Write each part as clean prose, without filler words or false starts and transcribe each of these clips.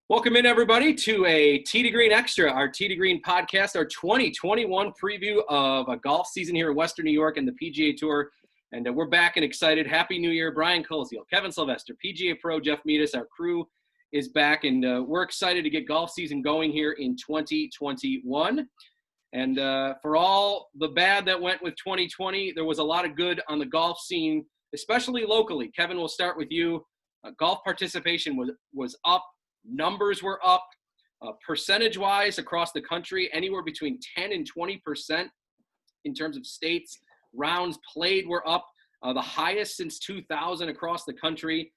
Welcome in, everybody, to a Tee to Green Extra, our Tee to Green podcast, our 2021 preview of a golf season here in Western New York and the PGA Tour. And we're back and excited. Happy New Year, Brian Koziel, Kevin Sylvester, PGA Pro, Jeff Meadis. Our crew is back, and we're excited to get golf season going here in 2021. And for all the bad that went with 2020, there was a lot of good on the golf scene, especially locally. Kevin, we'll start with you. Golf participation was up. Numbers were up percentage-wise across the country, anywhere between 10 and 20% in terms of states. Rounds played were up, the highest since 2000 across the country.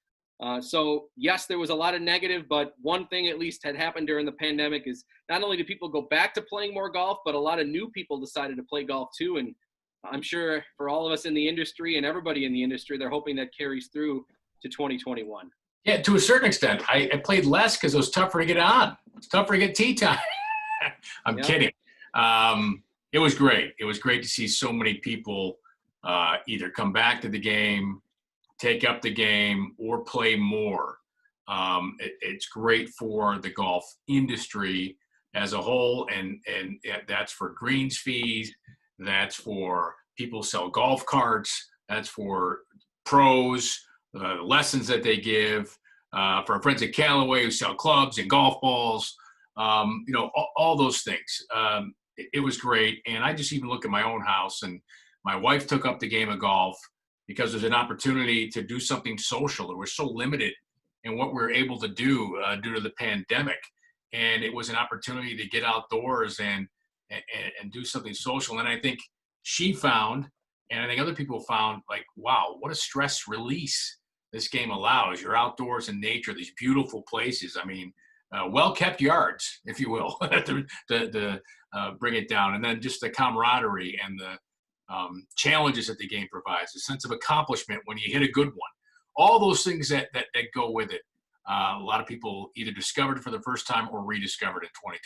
So, yes, there was a lot of negative, but one thing at least had happened during the pandemic is not only do people go back to playing more golf, but a lot of new people decided to play golf too. And I'm sure for all of us in the industry and everybody in the industry, they're hoping that carries through to 2021. Yeah, to a certain extent. I played less because it was tougher to get on. It's tougher to get tee time. I'm kidding. It was great. It was great to see so many people either come back to the game, take up the game, or play more. It's great for the golf industry as a whole, and that's for greens fees. That's for people who sell golf carts. That's for pros. The lessons that they give, for our friends at Callaway who sell clubs and golf balls, all those things. It was great. And I just even look at my own house, and my wife took up the game of golf because there's an opportunity to do something social. We're so limited in what we're able to do due to the pandemic. And it was an opportunity to get outdoors and do something social. And I think she found, and I think other people found, like, wow, what a stress release this game allows. You're outdoors in nature, these beautiful places. I mean, well-kept yards, if you will, to bring it down. And then just the camaraderie and the challenges that the game provides, a sense of accomplishment when you hit a good one. All those things that go with it. A lot of people either discovered for the first time or rediscovered in 2020.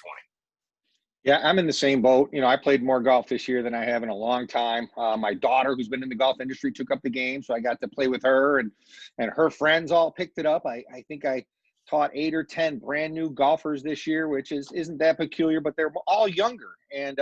Yeah, I'm in the same boat. I played more golf this year than I have in a long time. My daughter, who's been in the golf industry, took up the game, so I got to play with her, and her friends all picked it up. I think I taught 8 or 10 brand new golfers this year, which isn't that peculiar, but they're all younger. And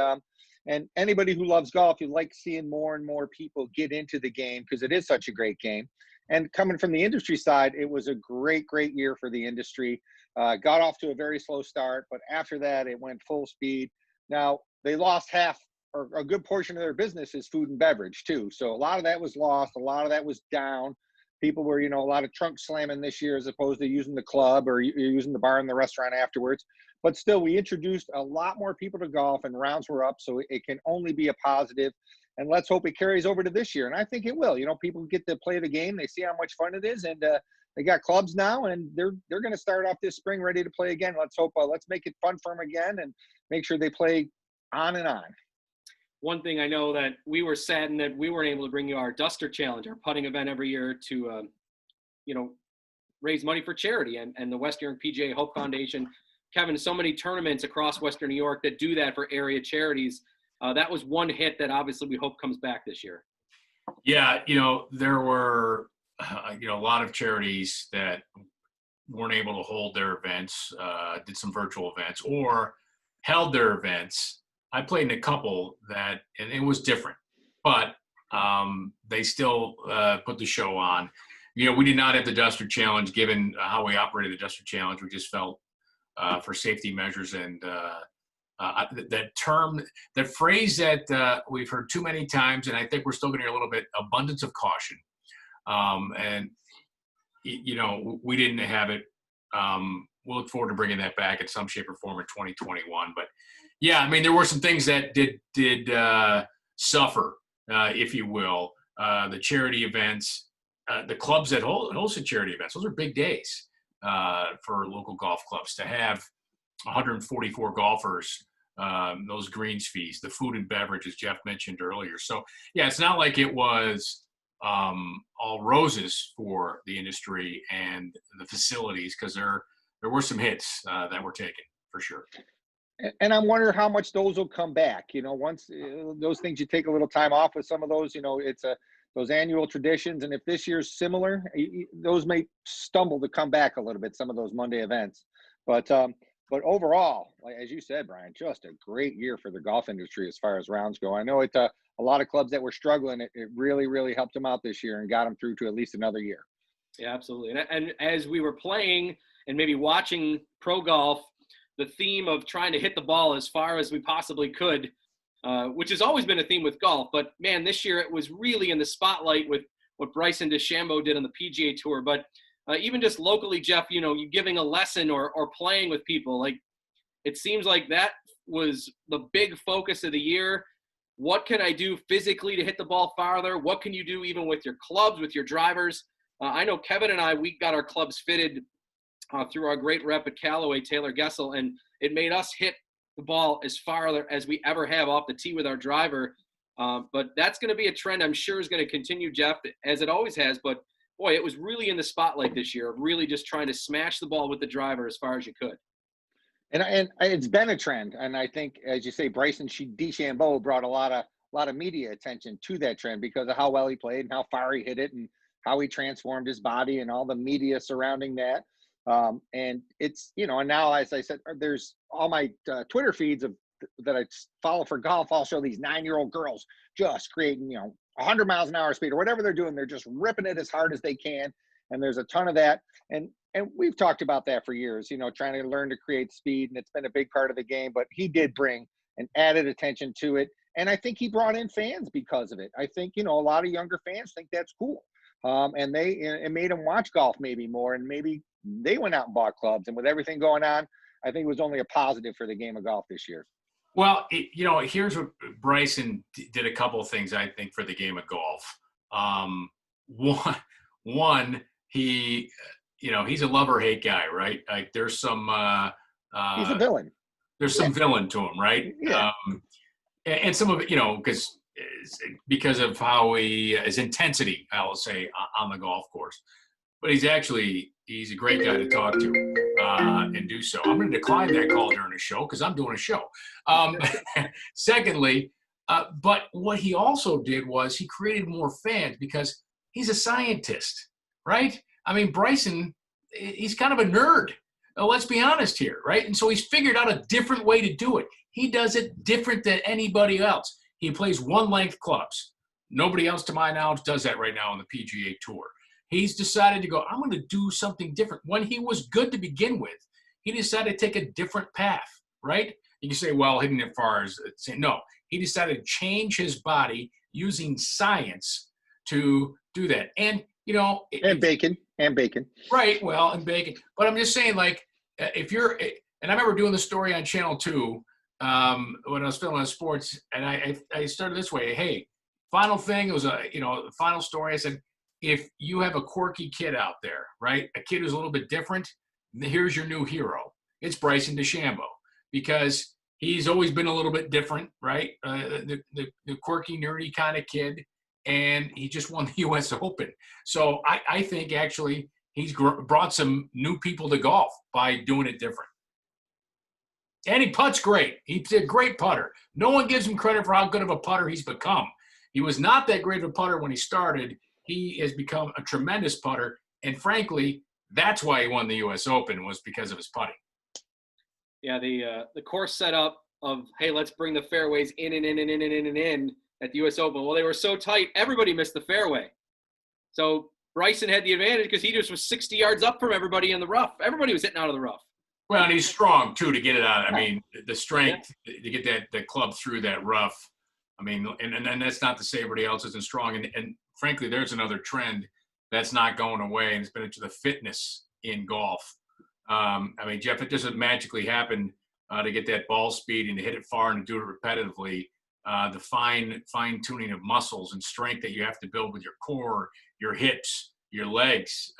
anybody who loves golf, you like seeing more and more people get into the game because it is such a great game. And coming from the industry side, it was a great, great year for the industry. Got off to a very slow start, but after that, it went full speed. Now, they lost half or a good portion of their business is food and beverage, too. So a lot of that was lost. A lot of that was down. People were, a lot of trunk slamming this year as opposed to using the club or using the bar and the restaurant afterwards. But still, we introduced a lot more people to golf, and rounds were up, so it can only be a positive. And let's hope it carries over to this year. And I think it will. People get to play the game. They see how much fun it is. And they got clubs now, and they're going to start off this spring ready to play again. Let's hope, let's make it fun for them again and make sure they play on and on. One thing I know that we were saddened that we weren't able to bring you our Duster Challenge, our putting event every year to, raise money for charity and the Western PGA Hope Foundation. Kevin, so many tournaments across Western New York that do that for area charities. That was one hit that obviously we hope comes back this year. Yeah, there were, a lot of charities that weren't able to hold their events, did some virtual events, or held their events. I played in a couple and it was different, but they still put the show on. We did not have the Duster Challenge given how we operated the Duster Challenge. We just felt for safety measures and that phrase that we've heard too many times, and I think we're still going to hear a little bit, abundance of caution. We didn't have it. We'll look forward to bringing that back in some shape or form in 2021. But yeah, there were some things that did suffer, if you will. The charity events, the clubs that hosted charity events, those are big days for local golf clubs to have 144 golfers, those greens fees, the food and beverage, as Jeff mentioned earlier. So yeah, it's not like it was all roses for the industry and the facilities, because there were some hits that were taken for sure. And I'm wondering how much those will come back. Once those things, you take a little time off with some of those. It's those annual traditions, and if this year's similar, those may stumble to come back a little bit. Some of those Monday events, But overall, like as you said, Brian, just a great year for the golf industry as far as rounds go. I know a lot of clubs that were struggling, it really, really helped them out this year and got them through to at least another year. Yeah, absolutely. And as we were playing and maybe watching pro golf, the theme of trying to hit the ball as far as we possibly could, which has always been a theme with golf. But, man, this year it was really in the spotlight with what Bryson DeChambeau did on the PGA Tour. But even just locally, Jeff, you giving a lesson or playing with people, like it seems like that was the big focus of the year. What can I do physically to hit the ball farther? What can you do even with your clubs, with your drivers? I know Kevin and I, we got our clubs fitted through our great rep at Callaway, Taylor Gessel, and it made us hit the ball as far as we ever have off the tee with our driver. But that's going to be a trend I'm sure is going to continue, Jeff, as it always has. But, boy, it was really in the spotlight this year, really just trying to smash the ball with the driver as far as you could. And it's been a trend, and I think, as you say, Bryson DeChambeau brought a lot of media attention to that trend because of how well he played and how far he hit it and how he transformed his body and all the media surrounding that. And it's, and now, as I said, there's all my Twitter feeds that I follow for golf. I'll show these 9-year-old girls just creating, 100 miles an hour speed or whatever they're doing. They're just ripping it as hard as they can. And there's a ton of that. And we've talked about that for years, trying to learn to create speed. And it's been a big part of the game, but he did bring an added attention to it. And I think he brought in fans because of it. I think, a lot of younger fans think that's cool. And it made them watch golf maybe more, and maybe they went out and bought clubs. And with everything going on, I think it was only a positive for the game of golf this year. Well, here's what Bryson did a couple of things, I think, for the game of golf. One, he's a love or hate guy, right? Like there's some he's a villain. There's some villain to him, right? Yeah. And some of it, because of how his intensity, I will say, on the golf course. But he's a great guy to talk to and do so. I'm going to decline that call during a show because I'm doing a show. Secondly, but what he also did was he created more fans because he's a scientist, right? I mean, Bryson, he's kind of a nerd. Let's be honest here, right? And so he's figured out a different way to do it. He does it different than anybody else. He plays one-length clubs. Nobody else, to my knowledge, does that right now on the PGA Tour. He's decided to go, I'm going to do something different. When he was good to begin with, he decided to take a different path, right? You can say, well, hitting it far as – no. He decided to change his body using science to do that. And, and bacon. Right, well, and bacon. But I'm just saying, like, if you're – and I remember doing the story on Channel 2 when I was filming on sports, and I started this way. Hey, final thing, it was the final story. I said, if you have a quirky kid out there, right, a kid who's a little bit different, here's your new hero. It's Bryson DeChambeau because he's always been a little bit different, right? The quirky, nerdy kind of kid, and he just won the U.S. Open. So I think actually he's brought some new people to golf by doing it different. And he putts great. He's a great putter. No one gives him credit for how good of a putter he's become. He was not that great of a putter when he started. He has become a tremendous putter. And frankly, that's why he won the U.S. Open was because of his putting. Yeah, the course setup of, hey, let's bring the fairways in and in and in and in and in at the U.S. Open. Well, they were so tight, everybody missed the fairway. So Bryson had the advantage because he just was 60 yards up from everybody in the rough. Everybody was hitting out of the rough. Well, and he's strong, too, to get it out. I mean, the strength to get that club through that rough. I mean, and that's not to say everybody else isn't strong. And frankly, there's another trend that's not going away, and it's been into the fitness in golf. I mean, Jeff, it doesn't magically happen to get that ball speed and to hit it far and to do it repetitively. The fine-tuning of muscles and strength that you have to build with your core, your hips, your legs,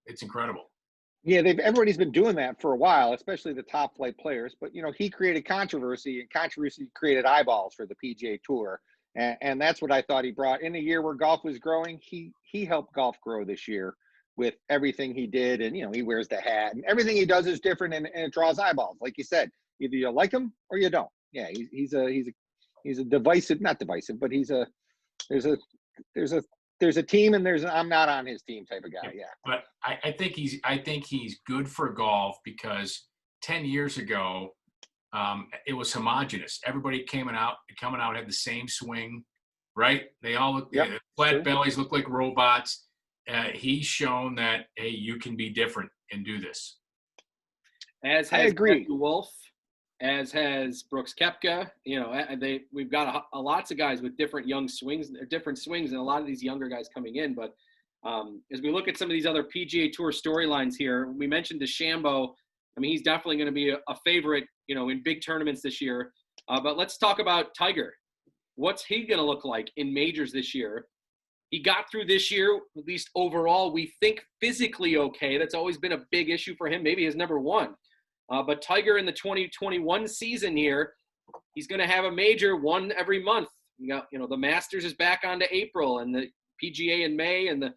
it's incredible. Yeah, everybody's been doing that for a while, especially the top flight players. But, he created controversy, and controversy created eyeballs for the PGA Tour. And that's what I thought he brought. In a year where golf was growing, he helped golf grow this year with everything he did. And, he wears the hat. And everything he does is different, and it draws eyeballs. Like you said, either you like him or you don't. Yeah, he's a divisive, not divisive, but there's there's a team and I'm not on his team type of guy. Yeah. But I think he's good for golf because 10 years ago, it was homogenous. Everybody coming out had the same swing, right? They all look flat bellies, look like robots. He's shown that, hey, you can be different and do this. As has Matthew Wolf, as has Brooks Koepka. You know, we've got lots of guys with different swings, and a lot of these younger guys coming in. But as we look at some of these other PGA Tour storylines here, we mentioned DeChambeau. I mean, he's definitely going to be a favorite, you know, in big tournaments this year. But let's talk about Tiger. What's he going to look like in majors this year? He got through this year, at least overall, we think physically okay. That's always been a big issue for him. Maybe his number one. But Tiger in the 2021 season here, he's going to have a major one every month. You know, the Masters is back on to April, and the PGA in May, and the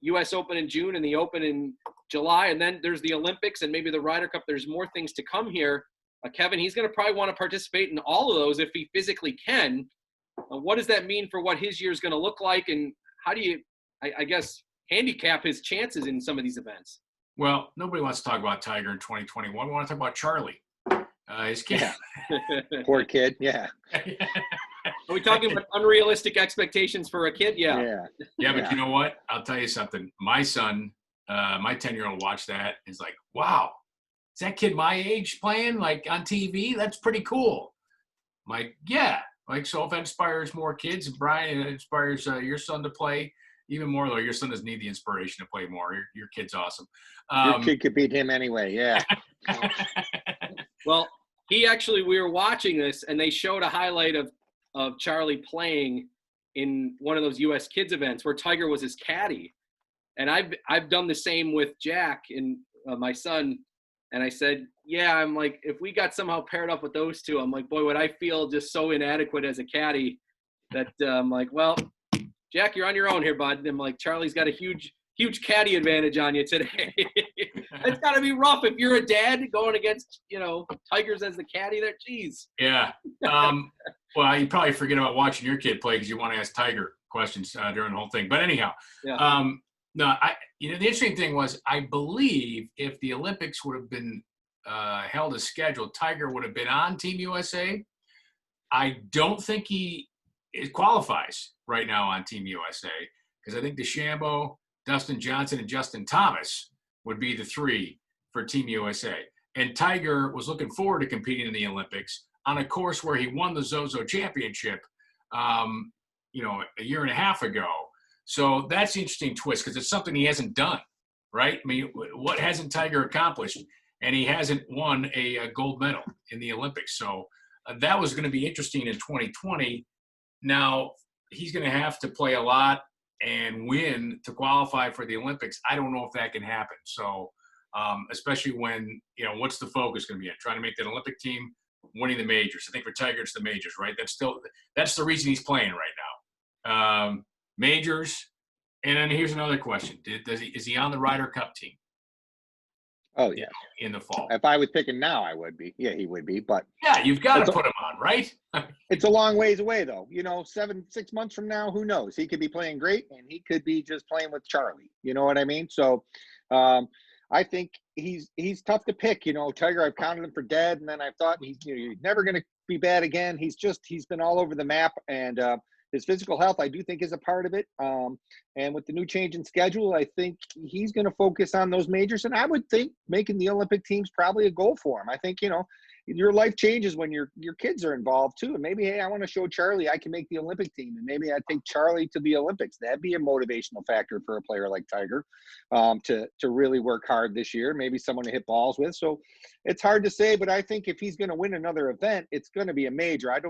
U.S. Open in June, and the Open in July. And then there's the Olympics and maybe the Ryder Cup. There's more things to come here. Kevin, he's going to probably want to participate in all of those if he physically can. What does that mean for what his year is going to look like? And how do you, I guess, handicap his chances in some of these events? Well, nobody wants to talk about Tiger in 2021. We want to talk about Charlie, his kid. Yeah. Poor kid. Yeah. Are we talking about unrealistic expectations for a kid? Yeah. Yeah, but you know what? I'll tell you something. My son, my 10-year-old watched that. Is like, wow, is that kid my age playing like on TV? That's pretty cool. I'm like, yeah. Like, so if that inspires more kids, Brian, it inspires your son to play even more, though. Your son doesn't need the inspiration to play more. Your kid's awesome. Your kid could beat him anyway, yeah. Well, we were watching this, and they showed a highlight of Charlie playing in one of those U.S. Kids events where Tiger was his caddy. And I've done the same with Jack and my son. And I said, yeah, I'm like, if we got somehow paired up with those two, I'm like, boy, would I feel just so inadequate as a caddy that I'm like, well, Jack, you're on your own here, bud. And I'm like, Charlie's got a huge caddy advantage on you today. It's got to be rough if you're a dad going against, you know, Tigers as the caddy there. Jeez. Yeah. Well, you probably forget about watching your kid play because you want to ask Tiger questions during the whole thing. But anyhow, no, the interesting thing was, I believe if the Olympics would have been held as scheduled, Tiger would have been on Team USA. I don't think he qualifies right now on Team USA because I think DeChambeau, Dustin Johnson, and Justin Thomas would be the three for Team USA. And Tiger was looking forward to competing in the Olympics on a course where he won the Zozo Championship, you know, a year and a half ago. So that's the interesting twist because it's something he hasn't done, right? I mean, what hasn't Tiger accomplished? And he hasn't won a gold medal in the Olympics. So that was going to be interesting in 2020. Now, he's going to have to play a lot and win to qualify for the Olympics. I don't know if that can happen. So especially when, you know, what's the focus going to be on? Trying to make that Olympic team, winning the majors. I think for Tiger, it's the majors, right? That's the reason he's playing right now. Majors. And then here's another question. Is he on the Ryder Cup team? Oh, yeah. In the fall. If I was picking now, I would be. Yeah, he would be. But yeah, you've got to put him on, right? It's a long ways away, though. You know, 6 months from now, who knows? He could be playing great, and he could be just playing with Charlie. You know what I mean? So I think he's tough to pick. You know, Tiger, I've counted him for dead, and then I thought he's never going to be bad again. He's been all over the map, and his physical health, I do think, is a part of it. And with the new change in schedule, I think he's going to focus on those majors. And I would think making the Olympic team's probably a goal for him. I think, you know, your life changes when your kids are involved too. And maybe, hey, I want to show Charlie I can make the Olympic team. And maybe I take Charlie to the Olympics. That'd be a motivational factor for a player like Tiger to really work hard this year. Maybe someone to hit balls with. So it's hard to say, but I think if he's going to win another event, it's going to be a major. I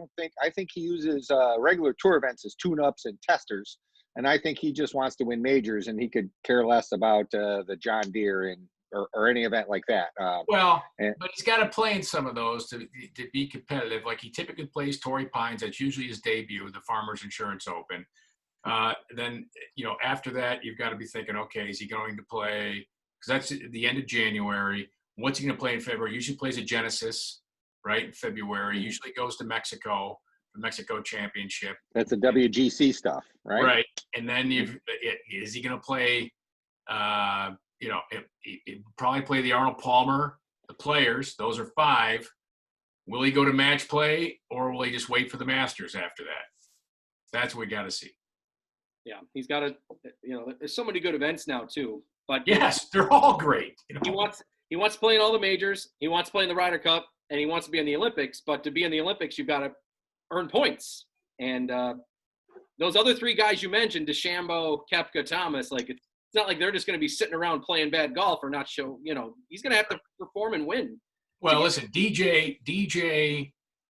think he uses regular tour events as tune-ups and testers. And I think he just wants to win majors, and he could care less about the John Deere or any event like that. But he's got to play in some of those to be competitive. Like he typically plays Torrey Pines. That's usually his debut, the Farmers Insurance Open. Then, you know, after that, you've got to be thinking, okay, is he going to play? Because that's the end of January. What's he going to play in February? Usually plays at Genesis, right, in February. Usually goes to Mexico for the Mexico Championship. That's the WGC stuff, right? Right. And then is he going to play, it probably play the Arnold Palmer, the Players. Those are 5. Will he go to match play, or will he just wait for the Masters after that? That's what we got to see. Yeah, he's got to, there's so many good events now too. But yes, they're all great. He wants to play in all the majors. He wants to play in the Ryder Cup, and he wants to be in the Olympics. But to be in the Olympics, you've got to earn points. And those other 3 guys you mentioned, DeChambeau, Koepka, Thomas, like it's not like they're just going to be sitting around playing bad golf or not show. He's going to have to perform and win. Well, listen, DJ is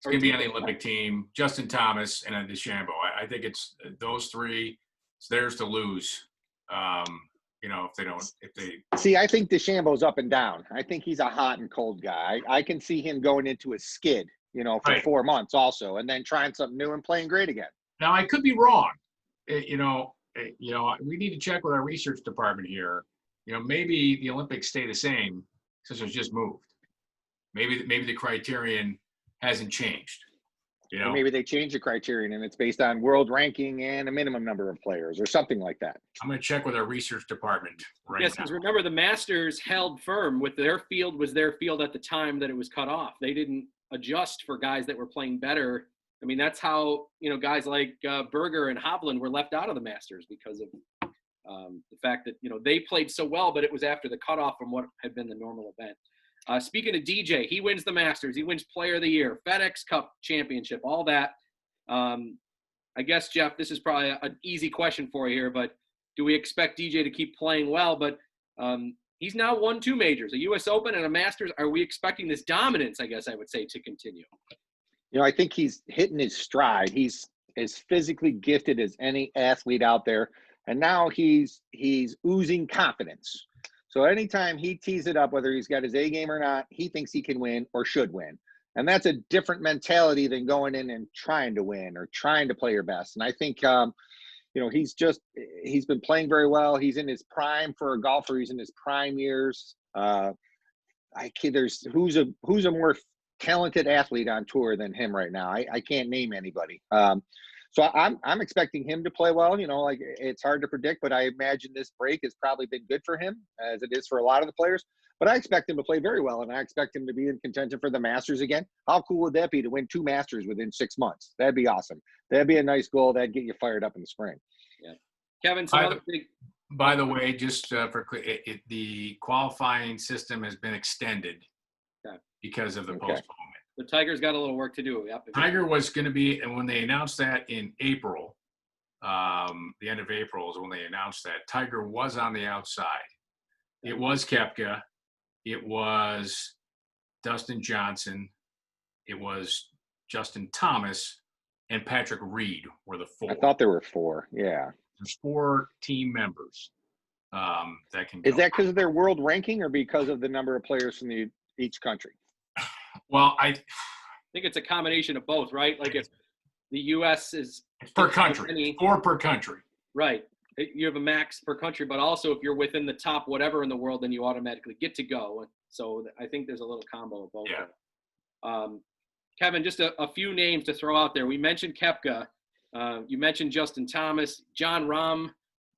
going to be on the Olympic team. Justin Thomas and then DeChambeau. I think it's those 3. It's theirs to lose. If they see, I think DeChambeau's up and down. I think he's a hot and cold guy. I can see him going into a skid, for right. 4 months also, and then trying something new and playing great again. Now, I could be wrong. We need to check with our research department here. Maybe the Olympics stay the same since it's just moved. Maybe the criterion hasn't changed. Or maybe they change the criterion and it's based on world ranking and a minimum number of players or something like that. I'm going to check with our research department right now. Yes, because remember the Masters held firm with their field was their field at the time that it was cut off. They didn't adjust for guys that were playing better. I mean, that's how, guys like Berger and Hovland were left out of the Masters because of the fact that, they played so well, but it was after the cutoff from what had been the normal event. Speaking of DJ, he wins the Masters. He wins Player of the Year, FedEx Cup Championship, all that. I guess, Jeff, this is probably an easy question for you here, but do we expect DJ to keep playing well? But he's now won 2 majors, a U.S. Open and a Masters. Are we expecting this dominance, I guess I would say, to continue? I think he's hitting his stride. He's as physically gifted as any athlete out there. And now he's oozing confidence. So anytime he tees it up, whether he's got his A game or not, he thinks he can win or should win. And that's a different mentality than going in and trying to win or trying to play your best. And I think, he's been playing very well. He's in his prime for a golfer. He's in his prime years. Who's a more talented athlete on tour than him right now? I can't name anybody. So I'm expecting him to play well. It's hard to predict, but I imagine this break has probably been good for him, as it is for a lot of the players. But I expect him to play very well, and I expect him to be in contention for the Masters again. How cool would that be to win 2 Masters within 6 months? That'd be awesome. That'd be a nice goal. That'd get you fired up in the spring. Yeah, Kevin. By the way, just the qualifying system has been extended because of the postponement. The Tiger's got a little work to do. Yep. Tiger was going to be, and when they announced that in April, the end of April is when they announced that, Tiger was on the outside. It was Koepka. It was Dustin Johnson. It was Justin Thomas and Patrick Reed were the 4. I thought there were 4. Yeah. There's 4 team members that can go. Is that because of their world ranking or because of the number of players from each country? Well, I think it's a combination of both, right? Like if the U.S. is per country, 4 per country. Right. You have a max per country, but also if you're within the top whatever in the world, then you automatically get to go. So I think there's a little combo of both. Yeah. Kevin, just a few names to throw out there. We mentioned Koepka. You mentioned Justin Thomas, John Rahm,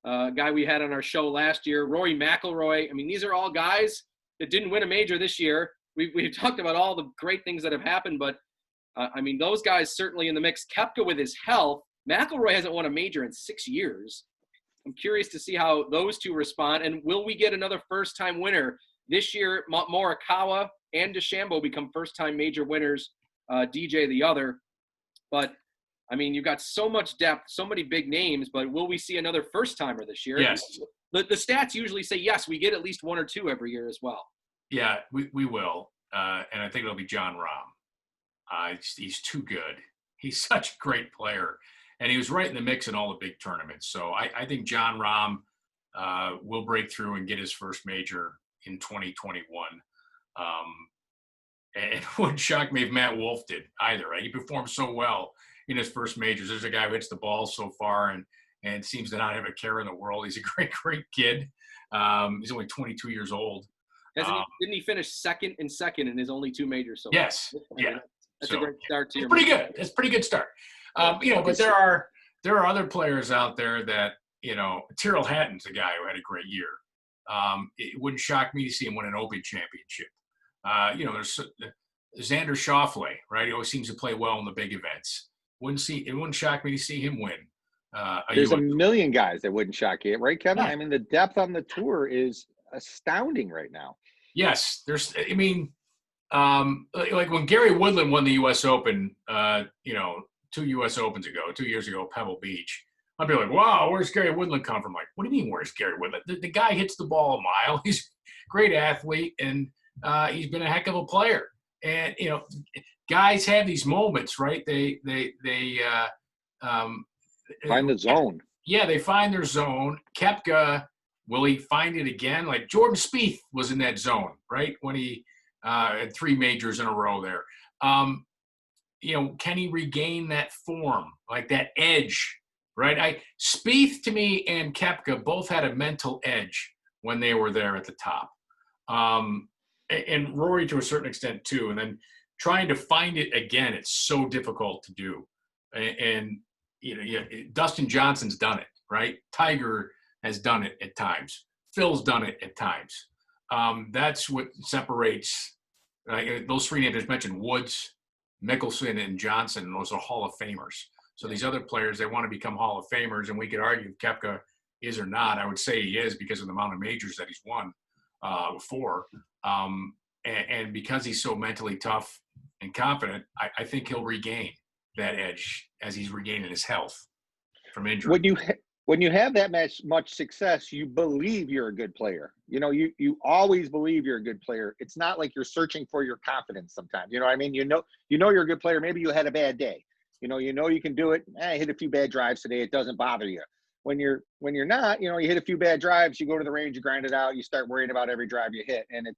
guy we had on our show last year, Rory McIlroy. I mean, these are all guys that didn't win a major this year. We've talked about all the great things that have happened, but those guys certainly in the mix. Koepka with his health. McIlroy hasn't won a major in 6 years. I'm curious to see how those 2 respond. And will we get another first-time winner this year? Morikawa and DeChambeau become first-time major winners. DJ the other. But, you've got so much depth, so many big names, but will we see another first-timer this year? Yes. The stats usually say, yes, we get at least 1 or 2 every year as well. Yeah, we will. And I think it'll be John Rahm. He's too good. He's such a great player. And he was right in the mix in all the big tournaments. So I think John Rahm will break through and get his first major in 2021. And it wouldn't shock me if Matt Wolff did either. Right? He performed so well in his first majors. There's a guy who hits the ball so far and seems to not have a care in the world. He's a great, great kid. He's only 22 years old. Didn't he finish second in his only 2 majors? So yes. Yeah. That's a great start to your. Pretty good. That's a pretty good start. But there are other players out there that, Tyrrell Hatton's a guy who had a great year. It wouldn't shock me to see him win an Open championship. There's Xander Schauffele, right? He always seems to play well in the big events. It wouldn't shock me to see him win. There's a million guys that wouldn't shock you, right, Kevin? Yeah. I mean, the depth on the tour is astounding right now. Yes, like when Gary Woodland won the U.S. Open, 2 U.S. Opens ago, 2 years ago, Pebble Beach. I'd be like, wow, where's Gary Woodland come from? Like, what do you mean, where's Gary Woodland? The guy hits the ball a mile. He's a great athlete, and he's been a heck of a player. And, guys have these moments, right? They find the zone. Yeah, they find their zone. Koepka, will he find it again? Like Jordan Spieth was in that zone, right? When he had 3 majors in a row there. Can he regain that form, like that edge? Right, Spieth to me and Koepka both had a mental edge when they were there at the top, and Rory to a certain extent too. And then trying to find it again, it's so difficult to do. And Dustin Johnson's done it, right? Tiger has done it at times. Phil's done it at times. That's what separates those 3 names I just mentioned: Woods, Mickelson, and Johnson. And those are Hall of Famers. So these other players, they want to become Hall of Famers, and we could argue if Koepka is or not. I would say he is because of the amount of majors that he's won before. And because he's so mentally tough and confident, I think he'll regain that edge as he's regaining his health from injury. When you have that much success, you believe you're a good player. You always believe you're a good player. It's not like you're searching for your confidence sometimes. You know what I mean? You know you're a good player. Maybe you had a bad day. You know you can do it. I hit a few bad drives today. It doesn't bother you. When you're not, you hit a few bad drives, you go to the range, you grind it out, you start worrying about every drive you hit, and it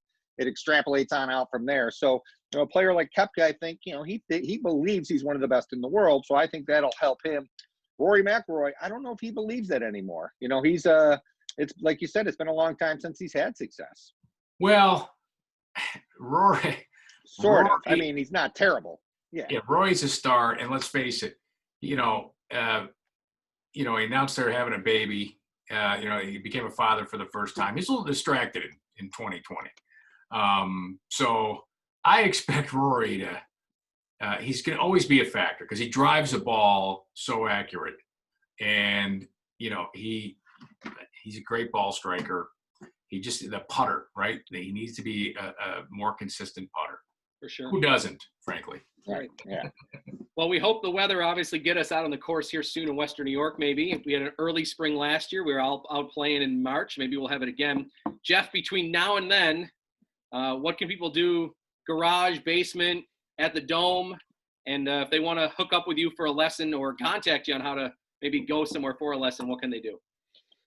extrapolates on out from there. So, a player like Koepka, I think, he believes he's one of the best in the world. So I think that'll help him. Rory McIlroy, I don't know if he believes that anymore. He's it's like you said, it's been a long time since he's had success. Well, Rory, sort of. I mean, he's not terrible. Yeah, Roy's a star, and let's face it, he announced they're having a baby. He became a father for the first time. He's a little distracted in 2020. So I expect Rory to he's going to always be a factor because he drives the ball so accurate, and he's a great ball striker. The putter, right? He needs to be a more consistent putter. For sure. Who doesn't, frankly? Right. Yeah. Well, we hope the weather obviously get us out on the course here soon in Western New York. Maybe we had an early spring last year. We were all out playing in March. Maybe we'll have it again. Jeff, between now and then, what can people do? Garage, basement, at the Dome, and if they want to hook up with you for a lesson or contact you on how to maybe go somewhere for a lesson, what can they do?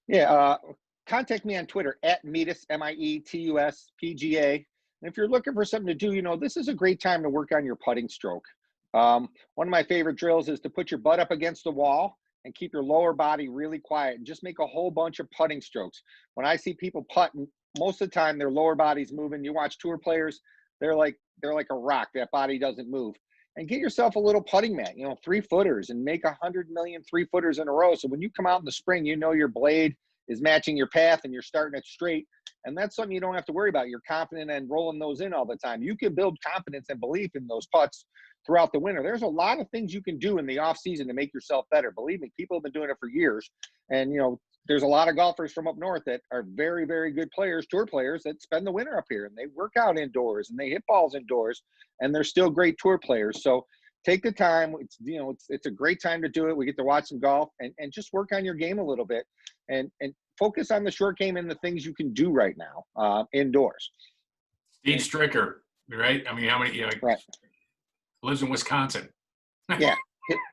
Yeah. Contact me on Twitter at Mietus, Mietus PGA. And if you're looking for something to do, this is a great time to work on your putting stroke. One of my favorite drills is to put your butt up against the wall and keep your lower body really quiet and just make a whole bunch of putting strokes. When I see people putting, most of the time their lower body's moving. You watch tour players, they're like a rock. That body doesn't move. And get yourself a little putting mat, 3-footers, and make 100 million 3-footers in a row. So when you come out in the spring, your blade is matching your path and you're starting it straight. And that's something you don't have to worry about. You're confident and rolling those in all the time. You can build confidence and belief in those putts throughout the winter. There's a lot of things you can do in the off season to make yourself better. Believe me, people have been doing it for years. And, there's a lot of golfers from up north that are very, very good players, tour players that spend the winter up here and they work out indoors and they hit balls indoors and they're still great tour players. So take the time. It's a great time to do it. We get to watch some golf and just work on your game a little bit and focus on the short game and the things you can do right now indoors. Steve Stricker, right? I mean, how many, right. Lives in Wisconsin. Yeah.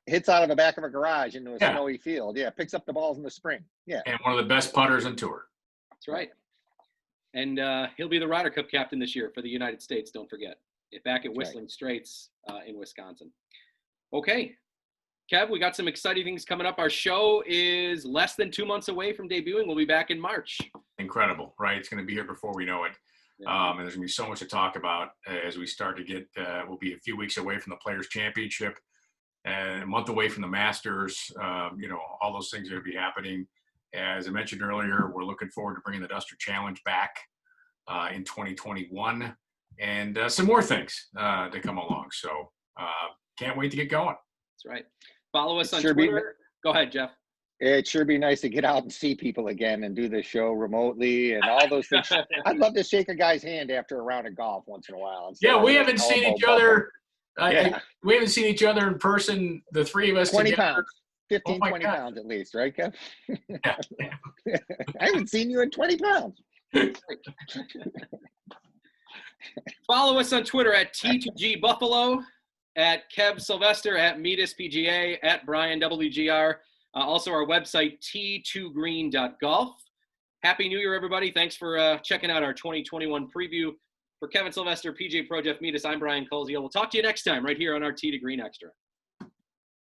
Hits out of the back of a garage into a snowy field. Yeah. Picks up the balls in the spring. Yeah. And one of the best putters on tour. That's right. And he'll be the Ryder Cup captain this year for the United States. Don't forget. Back at Whistling Straits in Wisconsin. Okay. Kev, we got some exciting things coming up. Our show is less than 2 months away from debuting. We'll be back in March. Incredible, right? It's going to be here before we know it. Yeah. And there's going to be so much to talk about as we start to get, we'll be a few weeks away from the Players' Championship. and a month away from the Masters. All those things are going to be happening. As I mentioned earlier, we're looking forward to bringing the Duster Challenge back in 2021, and some more things to come along. So can't wait to get going. That's right. Follow us on Twitter. Go ahead, Jeff. It'd sure be nice to get out and see people again and do the show remotely and all those things. I'd love to shake a guy's hand after a round of golf once in a while. Yeah, we haven't seen each other. We haven't seen each other in person, the three of us 20 together. pounds. 15, 20 pounds at least, right, Kev? Yeah. I haven't seen you in 20 pounds. Follow us on Twitter at T2G Buffalo, at Kev Sylvester, at Metis PGA, at Brian WGR. Also our website, t2green.golf. Happy New Year, everybody. Thanks for checking out our 2021 preview. For Kevin Sylvester, PGA Pro, Jeff Metis, I'm Brian Colzio. We'll talk to you next time right here on our Tee to Green Extra.